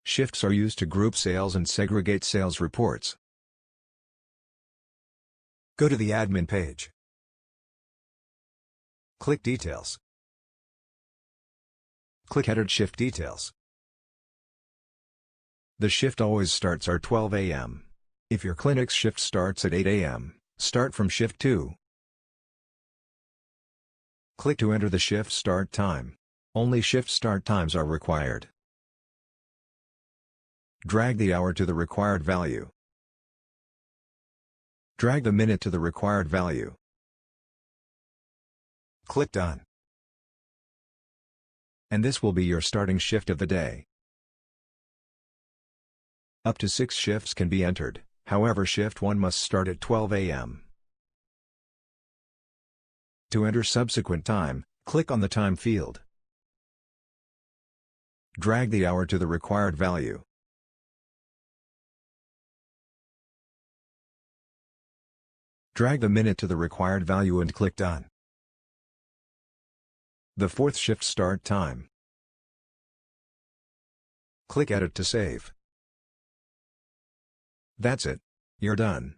Shifts are used to group sales and segregate sales reports. Go to the admin page. Click Details. Click Edit Shift Details. The shift always starts at 12 a.m. If your clinic's shift starts at 8 a.m., start from shift 2. Click to enter the shift start time. Only shift start times are required. Drag the hour to the required value. Drag the minute to the required value. Click Done. And this will be your starting shift of the day. Up to 6 shifts can be entered, however shift 1 must start at 12 a.m. To enter subsequent time, click on the time field. Drag the hour to the required value. Drag the minute to the required value and click Done. The 4th shift start time. Click Edit to save. That's it. You're done.